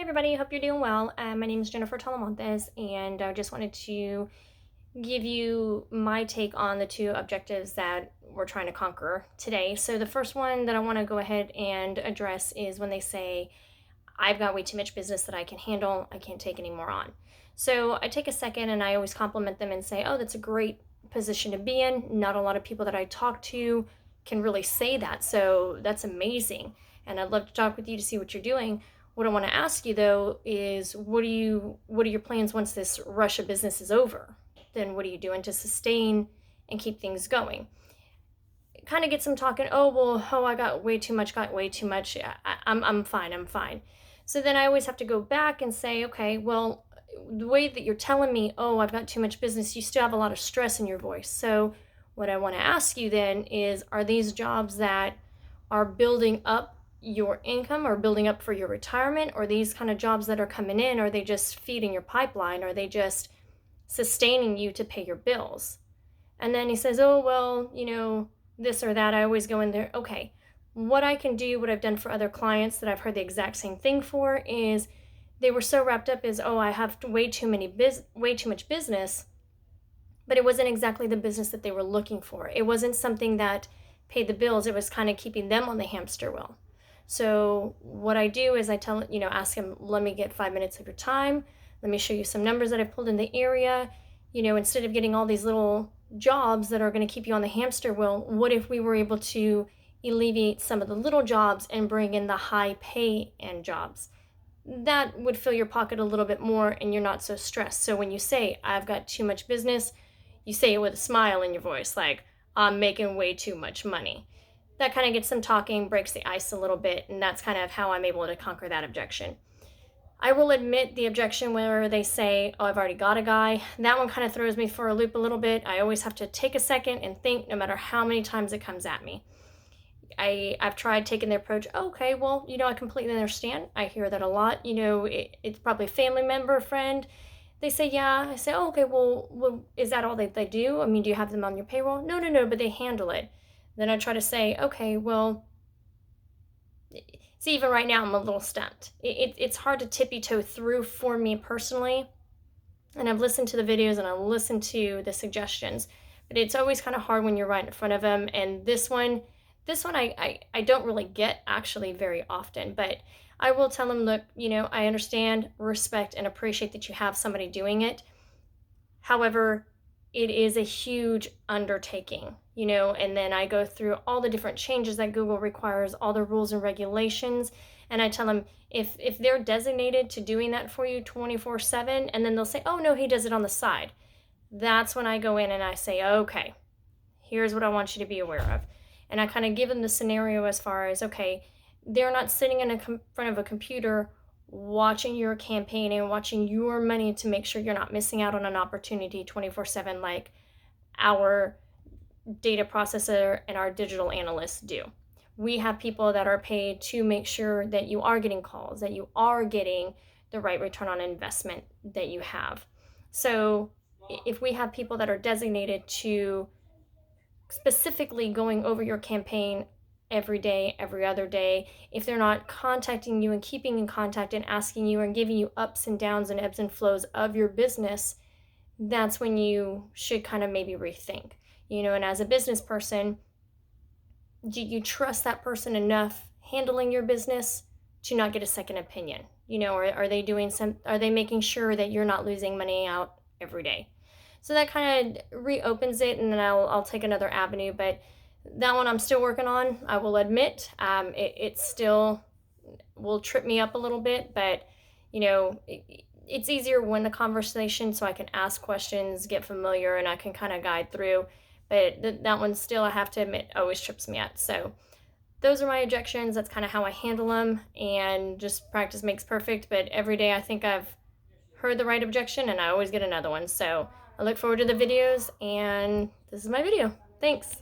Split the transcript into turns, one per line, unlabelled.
Everybody, hope you're doing well. My name is Jennifer Talamontes, and I just wanted to give you my take on the two objectives that we're trying to conquer today. So, the first one that I want to go ahead and address is when they say, I've got way too much business that I can handle, I can't take any more on. So, I take a second and I always compliment them and say, oh, that's a great position to be in. Not a lot of people that I talk to can really say that. So, that's amazing. And I'd love to talk with you to see what you're doing. What I want to ask you though is what are your plans once this rush of business is over? Then what are you doing to sustain and keep things going? Kind of get some talking, oh well, oh I got way too much, I'm fine, I'm fine. So then I always have to go back and say, okay, well, the way that you're telling me, oh, I've got too much business, you still have a lot of stress in your voice. So what I want to ask you then is, are these jobs that are building up your income or building up for your retirement, or these kind of jobs that are coming in, are they just feeding your pipeline? Are they just sustaining you to pay your bills? And then he says, oh, well, this or that. I always go in there, okay, what I can do, what I've done for other clients that I've heard the exact same thing for is they were so wrapped up is, oh, I have way too much business, but it wasn't exactly the business that they were looking for. It wasn't something that paid the bills. It was kind of keeping them on the hamster wheel. So what I do is I ask him, let me get 5 minutes of your time. Let me show you some numbers that I've pulled in the area. Instead of getting all these little jobs that are going to keep you on the hamster wheel, what if we were able to alleviate some of the little jobs and bring in the high pay and jobs? That would fill your pocket a little bit more and you're not so stressed. So when you say, I've got too much business, you say it with a smile in your voice, like, I'm making way too much money. That kind of gets them talking, breaks the ice a little bit, and that's kind of how I'm able to conquer that objection. I will admit the objection where they say, oh, I've already got a guy. That one kind of throws me for a loop a little bit. I always have to take a second and think, no matter how many times it comes at me. I've tried taking the approach, okay, well, I completely understand. I hear that a lot. It's probably a family member, friend. They say, yeah. I say, oh, okay, well, is that all that they do? I mean, do you have them on your payroll? No, but they handle it. Then I try to say, okay, well, see, even right now, I'm a little stumped. It's hard to tippy-toe through for me personally. And I've listened to the videos and I listened to the suggestions, but it's always kind of hard when you're right in front of them. And this one I don't really get actually very often, but I will tell them, look, I understand, respect, and appreciate that you have somebody doing it. However, it is a huge undertaking, and then I go through all the different changes that Google requires, all the rules and regulations, and I tell them if they're designated to doing that for you 24/7, and then they'll say, oh no, he does it on the side. That's when I go in and I say, okay, here's what I want you to be aware of. And I kind of give them the scenario as far as, okay, they're not sitting in front of a computer watching your campaign and watching your money to make sure you're not missing out on an opportunity 24/7 like our data processor and our digital analysts do. We have people that are paid to make sure that you are getting calls, that you are getting the right return on investment that you have. So if we have people that are designated to specifically going over your campaign every day, every other day, if they're not contacting you and keeping in contact and asking you and giving you ups and downs and ebbs and flows of your business, that's when you should kind of maybe rethink. And as a business person, do you trust that person enough handling your business to not get a second opinion? Or are they making sure that you're not losing money out every day? So that kind of reopens it, and then I'll take another avenue. But that one I'm still working on, I will admit. It still will trip me up a little bit, but it's easier when the conversation, so I can ask questions, get familiar, and I can kind of guide through. But that one still, I have to admit, always trips me up. So those are my objections. That's kind of how I handle them, and just practice makes perfect. But every day I think I've heard the right objection, and I always get another one. So I look forward to the videos, and this is my video. Thanks.